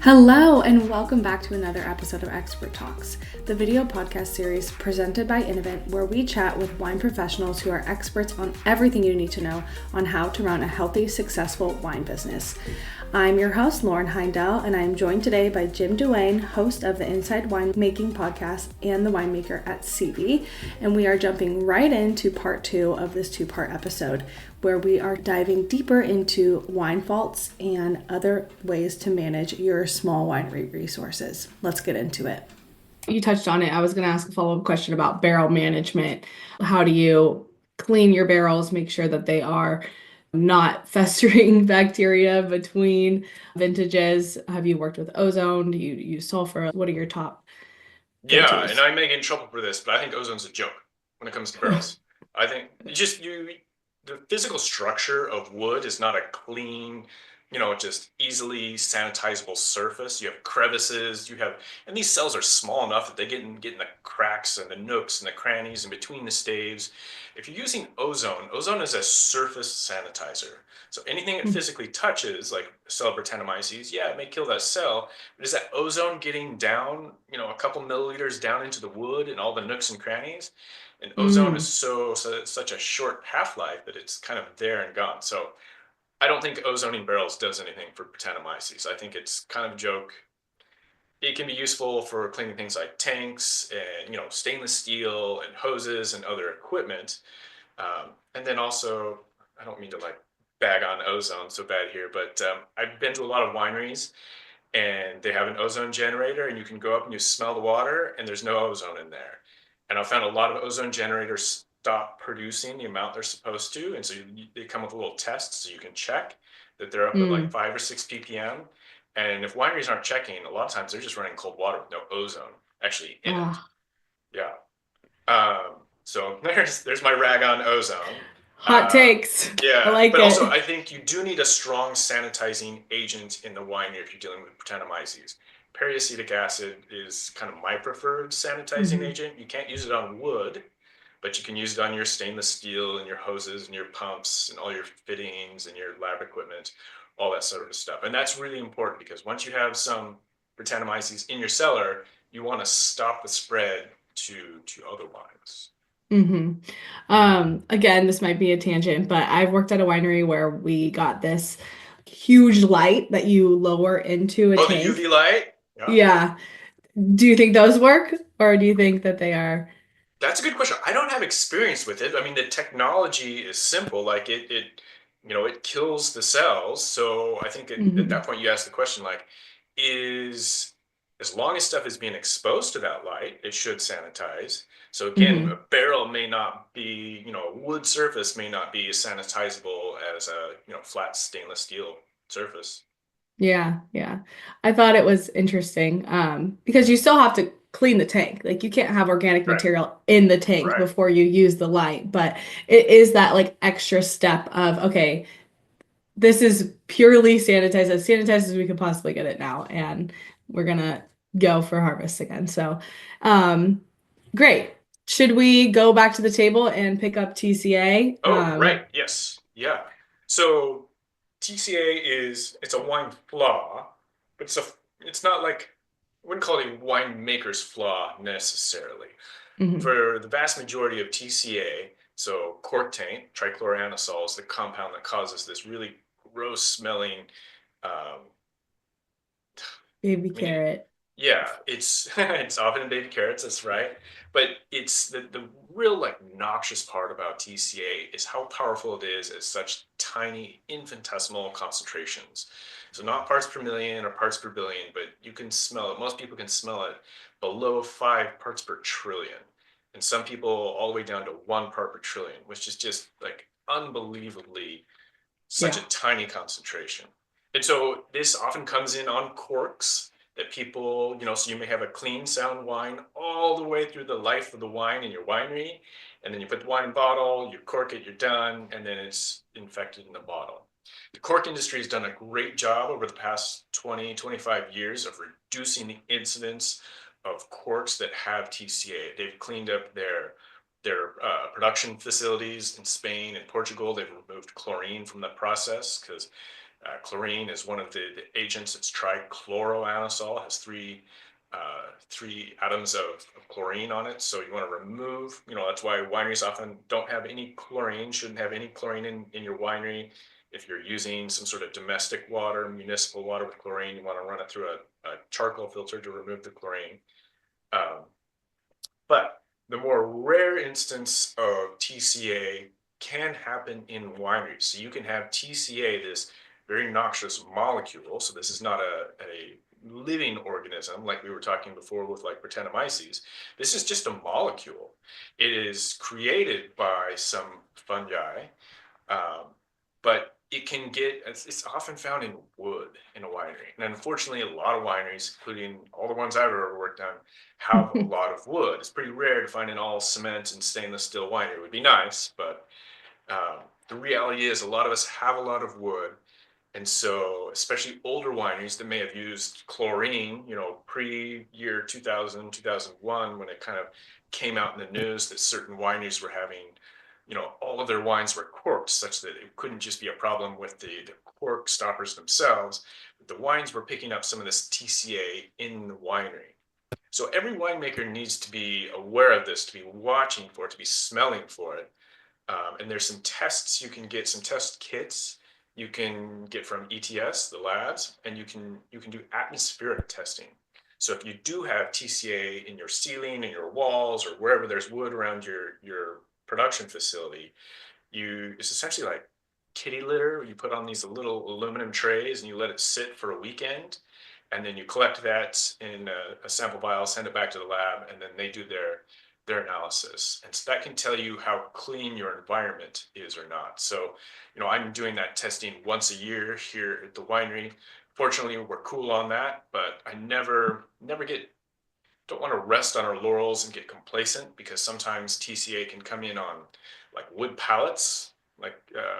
Hello, and welcome back to another episode of Expert Talks, the video podcast series presented by InnoVint, where we chat with wine professionals who are experts on everything you need to know on how to run a healthy, successful wine business. I'm your host, Lauren Heindel, and I'm joined today by Jim Duane, host of the Inside Winemaking podcast and the winemaker at Seavey, and we are jumping right into part 2 of this 2-part episode, where we are diving deeper into wine vaults and other ways to manage your small winery resources. Let's get into it. You touched on it. I was going to ask a follow-up question about barrel management. How do you clean your barrels, make sure that they are not festering bacteria between vintages? Have you worked with ozone? Do you use sulfur? What are your top Yeah, go-tos? and I may get in trouble for this, but I think ozone's a joke when it comes to barrels. I think the physical structure of wood is not a clean, just easily sanitizable surface. You have crevices, and these cells are small enough that they get in the cracks and the nooks and the crannies in between the staves. If you're using ozone is a surface sanitizer. So anything it physically touches, like cell Brettanomyces, yeah, it may kill that cell, but is that ozone getting down, a couple milliliters down into the wood and all the nooks and crannies? And ozone is such a short half-life that it's kind of there and gone. So I don't think ozoning barrels does anything for Brettanomyces. I think it's kind of a joke. It can be useful for cleaning things like tanks and stainless steel and hoses and other equipment. And then also, I don't mean to like bag on ozone so bad here, but I've been to a lot of wineries and they have an ozone generator, and you can go up and you smell the water and there's no ozone in there. And I found a lot of ozone generators stop producing the amount they're supposed to, and so they come with a little test so you can check that they're up at like 5 or 6 ppm. And if wineries aren't checking, a lot of times they're just running cold water with no ozone actually in it. Yeah. So there's my rag on ozone. Hot takes. I Yeah, like but also it. I think you do need a strong sanitizing agent in the winery if you're dealing with Brettanomyces. Periacetic acid is kind of my preferred sanitizing agent. You can't use it on wood, but you can use it on your stainless steel and your hoses and your pumps and all your fittings and your lab equipment, all that sort of stuff. And that's really important because once you have some Brettanomyces in your cellar, you want to stop the spread to other wines. Again, this might be a tangent, but I've worked at a winery where we got this huge light that you lower into a Oh, the UV tank. light? Yeah. Yeah. Do you think those work, or do you think that they are? That's a good question. I don't have experience with it. I mean, the technology is simple. Like it kills the cells. So I think at that point you ask the question, like, is as long as stuff is being exposed to that light, it should sanitize. So again, a barrel may not be, a wood surface may not be as sanitizable as a, flat stainless steel surface. Yeah, yeah. I thought it was interesting, because you still have to clean the tank. Like you can't have organic Right. material in the tank Right. before you use the light, but it is that like extra step of, okay, this is purely sanitized, as sanitized as we could possibly get it now, and we're gonna go for harvest again. So, um, great. Should we go back to the table and pick up TCA? Oh, right. Yes. Yeah. So TCA it's a wine flaw, but it's not like I wouldn't call it a winemaker's flaw necessarily. Mhm. For the vast majority of TCA, so cork taint, trichloroanisole is the compound that causes this really gross smelling. Um, Baby I mean, carrot. yeah, it's it's often in baby carrots, that's right. But it's the real like noxious part about TCA is how powerful it is at such tiny infinitesimal concentrations. So not parts per million or parts per billion, but you can smell it. Most people can smell it below 5 parts per trillion. And some people all the way down to 1 part per trillion, which is just like unbelievably such Yeah. a tiny concentration. And so this often comes in on corks that people, so you may have a clean sound wine all the way through the life of the wine in your winery. And then you put the wine in a bottle, you cork it, you're done, and then it's infected in the bottle. The cork industry has done a great job over the past 20, 25 years of reducing the incidence of corks that have TCA. They've cleaned up their production facilities in Spain and Portugal. They've removed chlorine from the process because Chlorine is one of the agents. It's trichloroanisole, has three atoms of chlorine on it. So you want to remove, that's why wineries often don't have any chlorine, shouldn't have any chlorine in your winery. If you're using some sort of domestic water, municipal water with chlorine, you want to run it through a charcoal filter to remove the chlorine. But the more rare instance of TCA can happen in wineries. So you can have TCA, this very noxious molecule. So this is not a living organism like we were talking before with like Brettanomyces. This is just a molecule. It is created by some fungi, um, but it's often found in wood in a winery. And unfortunately, a lot of wineries, including all the ones I've ever worked on, have a lot of wood. It's pretty rare to find an all cement and stainless steel winery. It would be nice, but the reality is a lot of us have a lot of wood. And so, especially older wineries that may have used chlorine, pre-year 2000, 2001, when it kind of came out in the news that certain wineries were having, all of their wines were corked, such that it couldn't just be a problem with the cork stoppers themselves. But the wines were picking up some of this TCA in the winery. So every winemaker needs to be aware of this, to be watching for it, to be smelling for it. And there's some tests you can get, some test kits you can get from ETS, the labs, and you can do atmospheric testing. So if you do have TCA in your ceiling, in your walls, or wherever there's wood around your production facility, it's essentially like kitty litter. You put on these little aluminum trays and you let it sit for a weekend, and then you collect that in a sample vial, send it back to the lab, and then they do their analysis. And so that can tell you how clean your environment is or not. So, I'm doing that testing once a year here at the winery. Fortunately, we're cool on that, but I don't want to rest on our laurels and get complacent, because sometimes TCA can come in on like wood pallets, like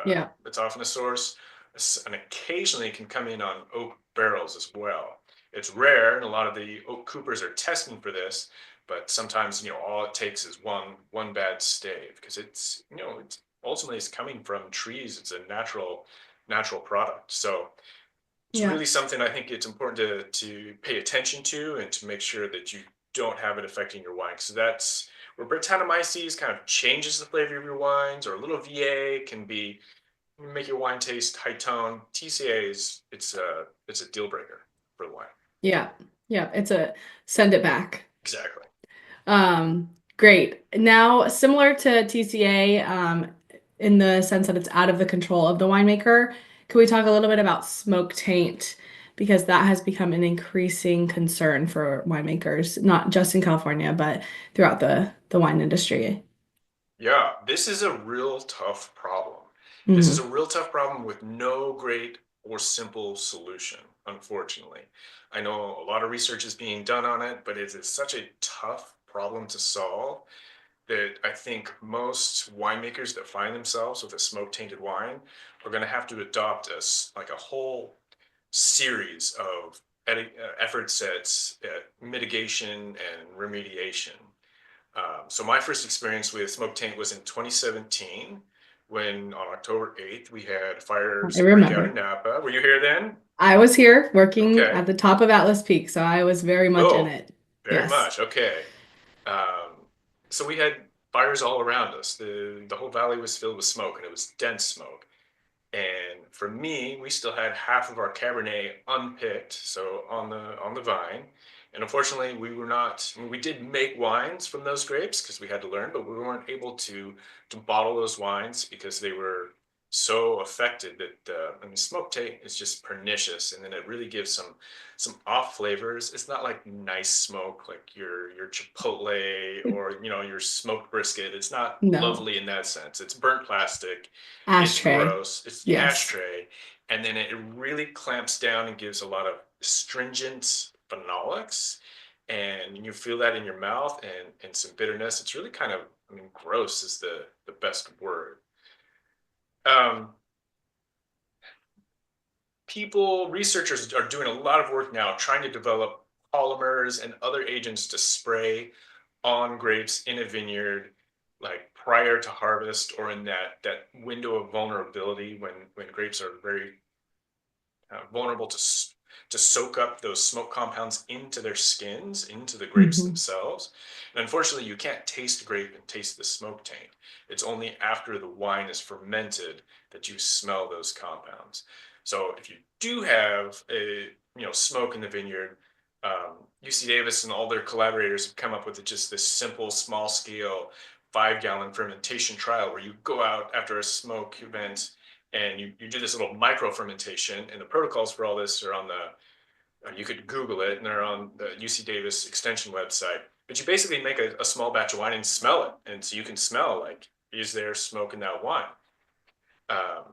Yeah. it's often a source, and occasionally it can come in on oak barrels as well. It's rare, and a lot of the oak coopers are testing for this, but sometimes all it takes is one bad stave, because it's ultimately it's coming from trees. It's a natural product. So it's Yeah. really something I think it's important to pay attention to, and to make sure that you don't have it affecting your wine. So that's where Brettanomyces kind of changes the flavor of your wines, or a little VA can make your wine taste high tone. TCA it's a deal breaker for the wine. Yeah. Yeah. It's a send it back. Exactly. Great. Now, similar to TCA, in the sense that it's out of the control of the winemaker, can we talk a little bit about smoke taint? Because that has become an increasing concern for winemakers, not just in California, but throughout the wine industry. Yeah, this is a real tough problem. This is Hmm. a real tough problem with no great or simple solution, unfortunately. I know a lot of research is being done on it, but it is such a tough problem to solve that I think most winemakers that find themselves with a smoke tainted wine are going to have to adopt like a whole series of efforts at mitigation and remediation. So my first experience with smoke taint was in 2017, when on October 8th we had I fires break out in remember. Napa. Were you here then? I was here working Okay. at the top of Atlas Peak, so I was very much in Oh, it. very Yes. much. Okay. So we had fires all around us. The whole valley was filled with smoke, and it was dense smoke. And for me, we still had half of our Cabernet unpicked, so on the vine. And unfortunately, we were not. I mean, we did make wines from those grapes because we had to learn, but we weren't able to bottle those wines because they were so affected that I mean, smoke taint is just pernicious, and then it really gives some off flavors. It's not like nice smoke like your Chipotle or your smoked brisket. It's not No. lovely in that sense. It's burnt plastic. It's Ashtray. gross. It's Yes. ashtray. And then it really clamps down and gives a lot of stringent phenolics. And you feel that in your mouth, and some bitterness. It's really kind of, I mean, gross is the best word. Um, Researchers are doing a lot of work now trying to develop polymers and other agents to spray on grapes in a vineyard, like prior to harvest, or in that window of vulnerability when grapes are very vulnerable to soak up those smoke compounds into their skins, into the grapes Hmm. themselves. And unfortunately, you can't taste the grape and taste the smoke taint. It's only after the wine is fermented that you smell those compounds. So if you do have a smoke in the vineyard, UC Davis and all their collaborators have come up with just this simple, small scale 5-gallon fermentation trial where you go out after a smoke event and you do this little micro fermentation. And the protocols for all this are on you could Google it, and they're on the UC Davis extension website. But you basically make a small batch of wine and smell it. And so you can smell, like, is there smoke in that wine? Um,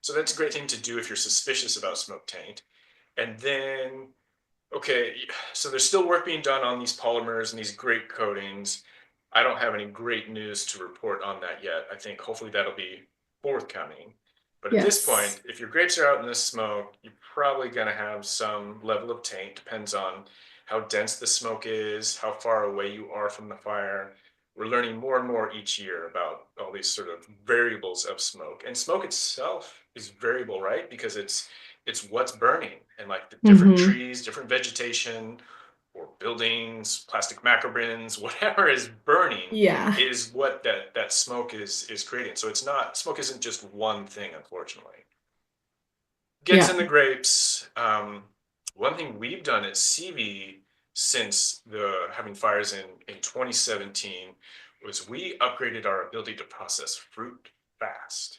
so that's a great thing to do if you're suspicious about smoke taint. And then, okay, so there's still work being done on these polymers and these grape coatings. I don't have any great news to report on that yet. I think hopefully that'll be forthcoming. But at this Yes. point, if your grapes are out in the smoke, you're probably going to have some level of taint. Depends on how dense the smoke is, how far away you are from the fire. We're learning more and more each year about all these sort of variables of smoke. And smoke itself is variable, right? Because it's what's burning, and like the different Hmm. trees, different vegetation, or buildings, plastic macrobins, whatever is burning Yeah. is what that smoke is creating. So it's not smoke isn't just one thing, unfortunately. Gets Yeah. in the grapes. One thing we've done at Seavey since the having fires in 2017 was we upgraded our ability to process fruit fast.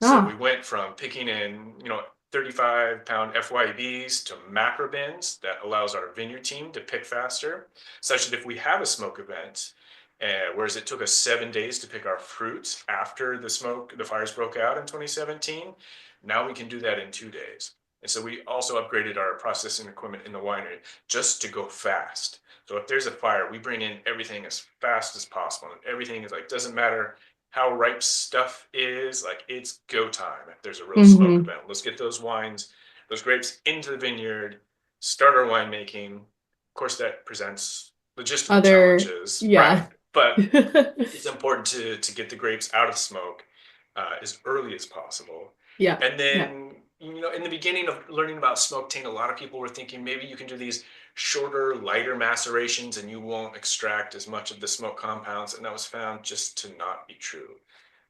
So we Ah. went from picking in, 35-pound FYBs to macro bins that allows our vineyard team to pick faster, such that if we have a smoke event, whereas it took us 7 days to pick our fruits after the fires broke out in 2017, now we can do that in 2 days. And so we also upgraded our processing equipment in the winery just to go fast. So if there's a fire, we bring in everything as fast as possible. And everything is like, doesn't matter how ripe stuff is, like it's go time if there's a real smoke Hmm. event. Let's get those wines, those grapes into the vineyard, start our winemaking. Of course, that presents logistical Other, challenges, right? yeah. But it's important to get the grapes out of smoke as early as possible. Yeah. And Yeah. then, in the beginning of learning about smoke taint, a lot of people were thinking maybe you can do these shorter, lighter macerations and you won't extract as much of the smoke compounds. And that was found just to not be true.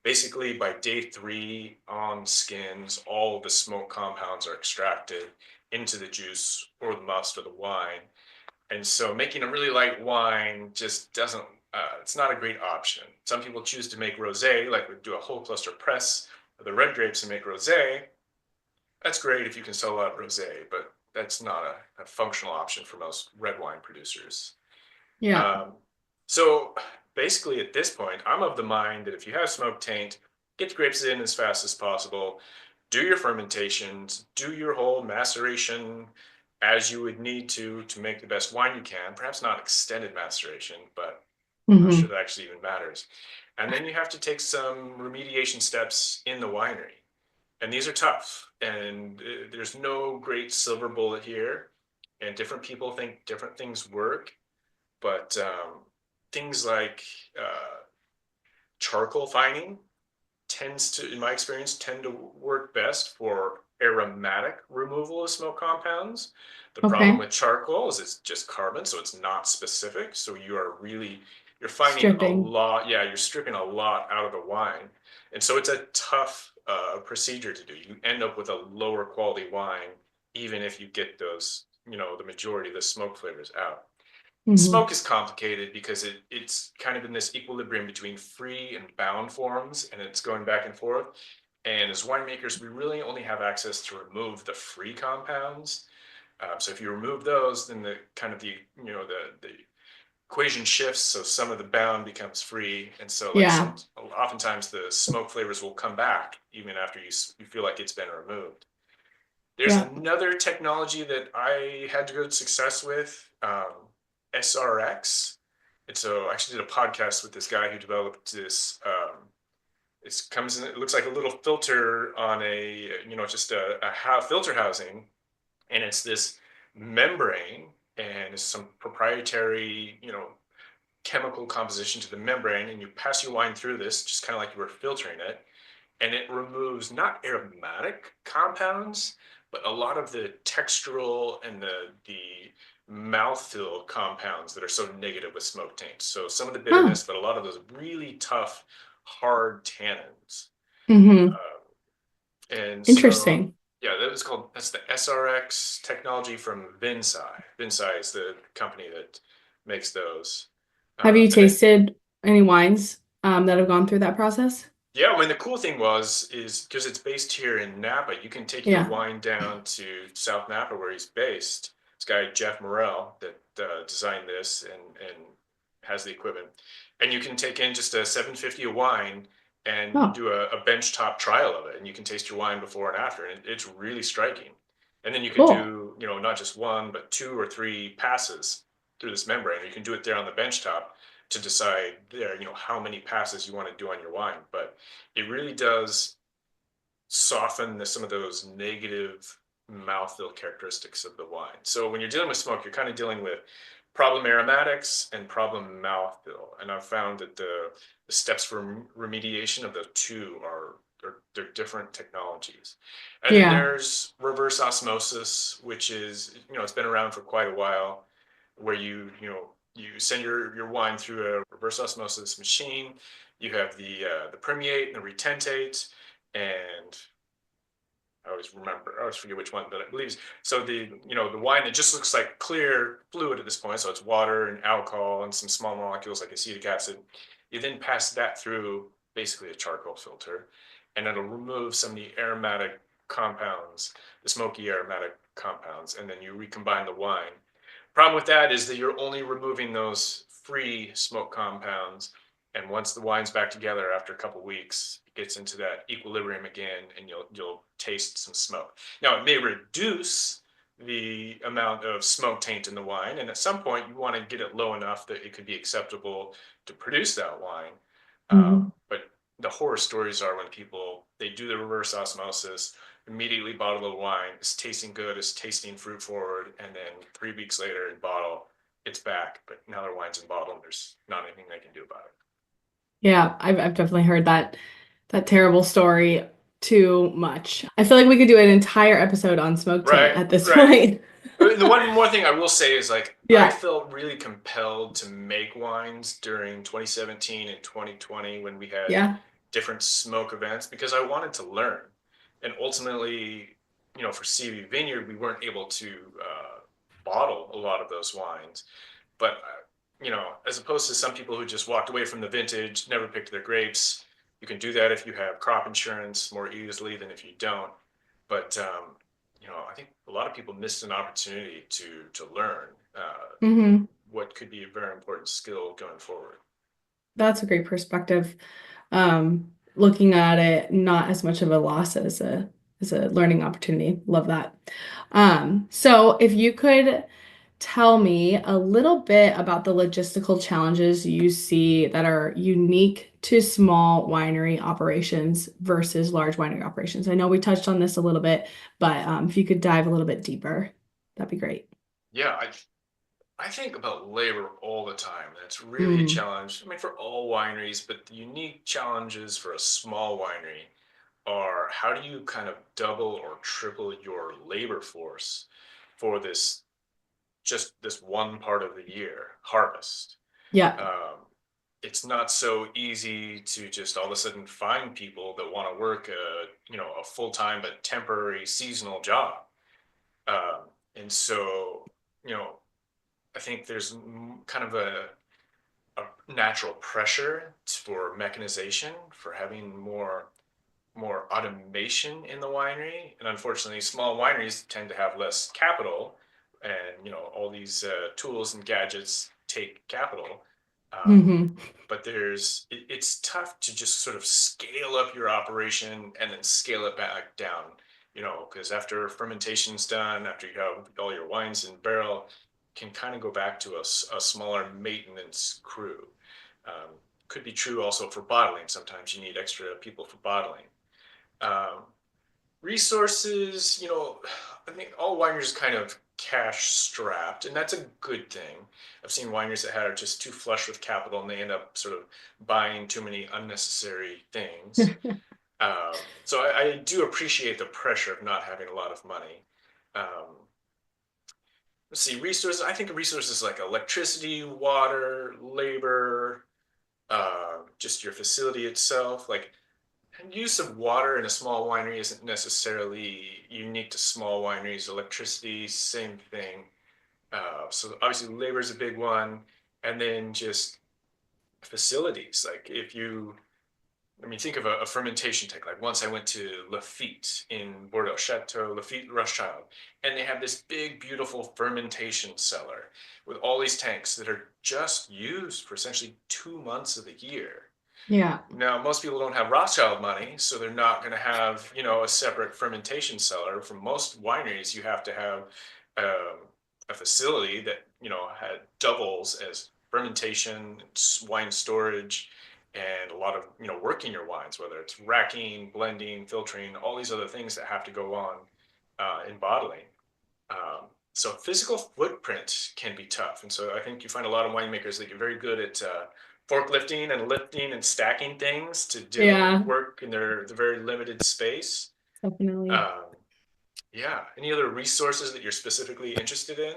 Basically, by day 3 on skins, all of the smoke compounds are extracted into the juice or the must or the wine. And so making a really light wine just doesn't, it's not a great option. Some people choose to make rosé, like we do a whole cluster press of the red grapes and make rosé. That's great if you can sell a lot of rosé, but that's not a functional option for most red wine producers. Yeah. Um, so basically, at this point, I'm of the mind that if you have smoke taint, get the grapes in as fast as possible, do your fermentations, do your whole maceration as you would need to make the best wine you can. Perhaps not extended maceration, but I'm not sure Hmm. that actually even matters. And then you have to take some remediation steps in the winery. And these are tough, and there's no great silver bullet here. And different people think different things work, but things like charcoal fining tends to, in my experience, tend to work best for aromatic removal of smoke compounds. The problem Okay. with charcoal is it's just carbon, so it's not specific. So you're finding a Stripping. lot, yeah, you're stripping a lot out of the wine. And so it's a tough procedure to do. You end up with a lower quality wine, even if you get those, the majority of the smoke flavors out. Hmm. Smoke is complicated because it's kind of in this equilibrium between free and bound forms, and it's going back and forth. And as winemakers, we really only have access to remove the free compounds. So if you remove those, then the kind of the equation shifts. So some of the bound becomes free, and so like Yeah. oftentimes the smoke flavors will come back even after you feel like it's been removed. There's Yeah. another technology that I had good success with, SRX. And so I actually did a podcast with this guy who developed this. It comes in, it looks like a little filter on just a filter housing. And it's this membrane and it's some proprietary, chemical composition to the membrane. And you pass your wine through this, just kind of like you were filtering it. And it removes not aromatic compounds, but a lot of the textural and the mouthfeel compounds that are so negative with smoke taint. So some of the Huh. bitterness, but a lot of those really tough, hard tannins. Mm-hmm. And so, Interesting. yeah, that's the SRX technology from Vinsai. Vinsai is the company that makes those. Have you And then, tasted any wines that have gone through that process? yeah, I mean, the cool thing is because it's based here in Napa, you can take your Yeah. wine down to South Napa where he's based. This guy, Jeff Morel, that designed this and has the equipment. And you can take in just a 750 a wine and Oh, do a benchtop trial of it. And you can taste your wine before and after. And it's really striking. And then you can cool. do, not just one, but two or three passes through this membrane. You can do it there on the benchtop to decide there, how many passes you want to do on your wine. But it really does soften some of those negative mouthfeel characteristics of the wine. So when you're dealing with smoke, you're kind of dealing with problem aromatics and problem mouthfeel. And I've found that the steps for remediation of the two they're different technologies. And then Yeah. there's reverse osmosis, which is, it's been around for quite a while, where you send your wine through a reverse osmosis machine. You have the permeate and the retentate, and I always forget which one, but I believe so. The wine that just looks like clear fluid at this point, so it's water and alcohol and some small molecules like acetic acid. You then pass that through basically a charcoal filter, and it'll remove some of the aromatic compounds, the smoky aromatic compounds, and then you recombine the wine. Problem with that is that you're only removing those free smoke compounds, and once the wine's back together after a couple of weeks, it gets into that equilibrium again, and you'll taste some smoke. Now, it may reduce the amount of smoke taint in the wine, and at some point, you want to get it low enough that it could be acceptable to produce that wine. Hmm. But the horror stories are when people they do the reverse osmosis, immediately bottle the wine, it's tasting good, it's tasting fruit forward, and then 3 weeks later in bottle, it's back, but now their wine's in bottle and there's not anything they can do about it. Yeah, I've definitely heard that terrible story too much. I feel like we could do an entire episode on smoke taint Right, at this right. point. The one more thing I will say is like I Yeah. felt really compelled to make wines during 2017 and 2020 when we had Yeah. different smoke events because I wanted to learn. And ultimately, for Seavey Vineyard, we weren't able to bottle a lot of those wines. But as opposed to some people who just walked away from the vintage, never picked their grapes, you can do that if you have crop insurance more easily than if you don't. But I think a lot of people missed an opportunity to learn Hmm. what could be a very important skill going forward. That's a great perspective. Looking at it not as much of a loss as a learning opportunity. Love that. So if you could tell me a little bit about the logistical challenges you see that are unique to small winery operations versus large winery operations. I know we touched on this a little bit, but if you could dive a little bit deeper, that'd be great. Yeah, I think about labor all the time. That's really a Mm, challenge. I mean, for all wineries, but the unique challenges for a small winery are how do you kind of double or triple your labor force for just this one part of the year, harvest? yeah. Um, it's not so easy to just all of a sudden find people that want to work a full-time but temporary seasonal job. And so, you know, I think there's kind of a natural pressure for mechanization, for having more automation in the winery. And unfortunately, small wineries tend to have less capital, and all these tools and gadgets take capital. Um, Hmm. but it's tough to just sort of scale up your operation and then scale it back down, because after fermentation's done, after you have all your wines in barrel, can kind of go back to a smaller maintenance crew. um, could be true also for bottling. Sometimes you need extra people for bottling. um, Resources, I mean, all wineries kind of cash strapped, and that's a good thing. I've seen wineries that are just too flush with capital and they end up sort of buying too many unnecessary things. So I do appreciate the pressure of not having a lot of money. Um, let's see, resources. I think of resources like electricity, water, labor, just your facility itself. Like, and use of water in a small winery isn't necessarily unique to small wineries. Electricity, same thing. So obviously labor is a big one. And then just facilities. Like if you, I mean, think of a fermentation tank. Like once I went to Lafitte in Bordeaux, Chateau Lafitte Rothschild, and they have this big, beautiful fermentation cellar with all these tanks that are just used for essentially 2 months of the year. Yeah. Now, most people don't have Rothschild money, so they're not going to have, a separate fermentation cellar. For most wineries, you have to have um, a facility that, had doubles as fermentation, wine storage, and a lot of, working your wines, whether it's racking, blending, filtering, all these other things that have to go on in bottling. So physical footprint can be tough. And so I think you find a lot of winemakers that get very good at forklifting and lifting and stacking things to do Yeah, work in the very limited space. definitely. Um, yeah. Any other resources that you're specifically interested in?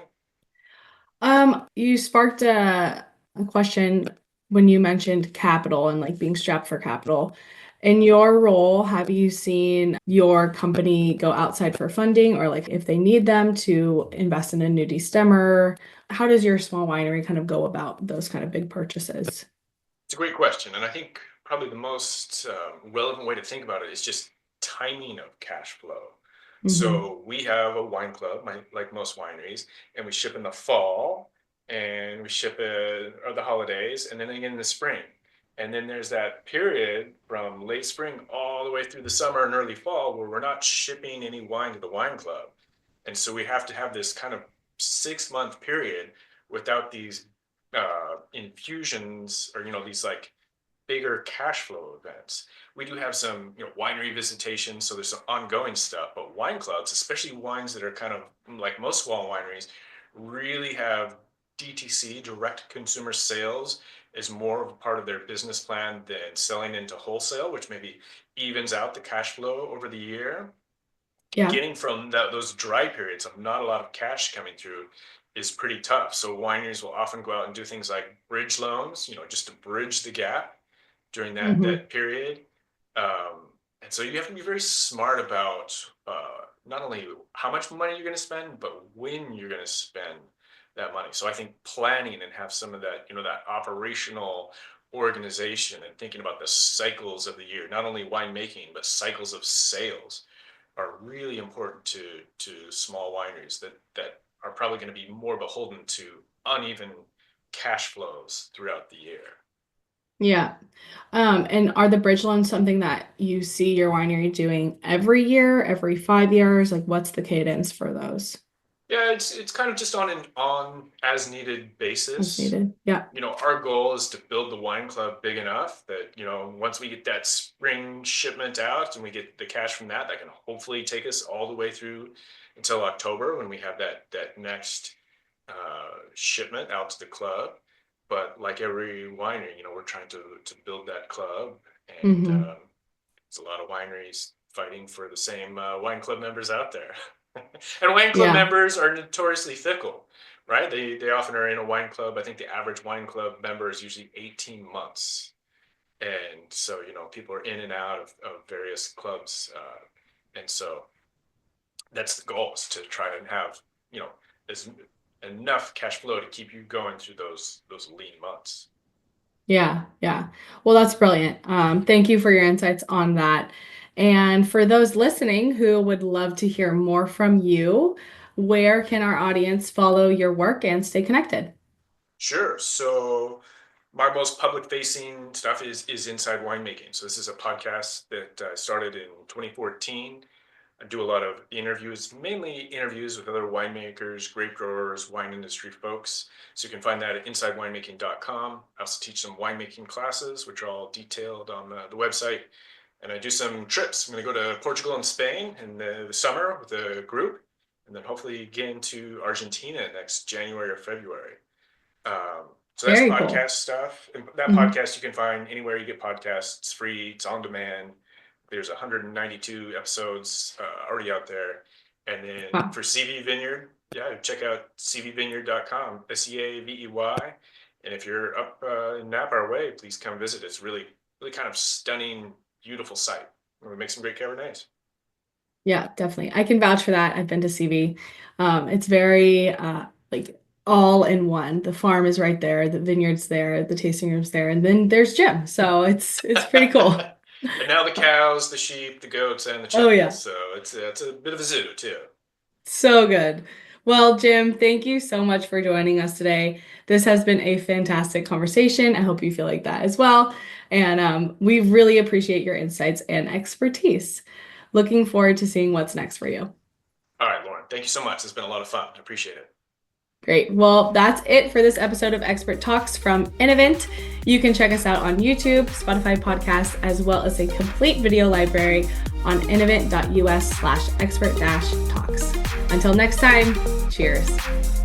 You sparked a question when you mentioned capital and like being strapped for capital. In your role, have you seen your company go outside for funding or like if they need them to invest in a new destemmer? How does your small winery kind of go about those kind of big purchases? It's a great question. And I think probably the most relevant way to think about it is just timing of cash flow. Hmm. So we have a wine club, like most wineries, and we ship in the fall and we ship it or the holidays and then again in the spring. And then there's that period from late spring all the way through the summer and early fall where we're not shipping any wine to the wine club. And so we have to have this kind of 6 month period without these infusions or these like bigger cash flow events. We do have some winery visitations, so there's some ongoing stuff. But wine clubs, especially wines that are kind of like most small wineries, really have DTC, direct consumer sales, is more of a part of their business plan than selling into wholesale, which maybe evens out the cash flow over the year. Yeah. Getting from those dry periods of not a lot of cash coming through is pretty tough. So wineries will often go out and do things like bridge loans, just to bridge the gap during that Hmm. that period. And so you have to be very smart about not only how much money you're going to spend, but when you're going to spend that money. So I think planning and have some of that, that operational organization and thinking about the cycles of the year, not only winemaking, but cycles of sales are really important to small wineries that are probably going to be more beholden to uneven cash flows throughout the year. Yeah. And are the bridge loans something that you see your winery doing every year, every 5 years? Like, what's the cadence for those Yeah, it's kind of just on an on as needed as basis. needed? Yeah. Our goal is to build the wine club big enough that, once we get that spring shipment out and we get the cash from that, that can hopefully take us all the way through until October when we have that next shipment out to the club. But like every winery, we're trying to build that club, and Hmm. it's a lot of wineries fighting for the same wine club members out there. And wine club Yeah. members are notoriously fickle, right? They often are in a wine club. I think the average wine club member is usually 18 months. And so, people are in and out of various clubs. And so that's the goal, is to try and have, as enough cash flow to keep you going through those lean months. Yeah. Yeah. Well, that's brilliant. Thank you for your insights on that. And for those listening who would love to hear more from you, where can our audience follow your work and stay connected? Sure. So my most public facing stuff is Inside Winemaking. So this is a podcast that I started in 2014. I do a lot of interviews, mainly interviews with other winemakers, grape growers, wine industry folks. So you can find that at insidewinemaking.com. I also teach some winemaking classes, which are all detailed on the website. And I do some trips. I'm going to go to Portugal and Spain in the summer with a group, and then hopefully get into Argentina next January or February. So that's Very cool. podcast stuff. And that Mhm. podcast you can find anywhere you get podcasts. It's free. It's on demand. There's 192 episodes already out there. And then Wow. for Seavey Vineyard, yeah, check out seaveyvineyard.com, SEAVEY. And if you're up in Napa our way, please come visit. It's really, really kind of stunning, beautiful site. We make some great Cabernets. Yeah, definitely. I can vouch for that. I've been to CV. It's very like all in one. The farm is right there, the vineyard's there, the tasting room's there, and then there's Jim. So it's pretty cool. And now the cows, the sheep, the goats, and the Oh chickens. yeah. So it's a bit of a zoo too. So good. Well, Jim, thank you so much for joining us today. This has been a fantastic conversation. I hope you feel like that as well. And we really appreciate your insights and expertise. Looking forward to seeing what's next for you. All right, Lauren, thank you so much. It's been a lot of fun. I appreciate it. Great. Well, that's it for this episode of Expert Talks from InnoVint. You can check us out on YouTube, Spotify podcasts, as well as a complete video library on innovint.us/expert-talks. Until next time, cheers.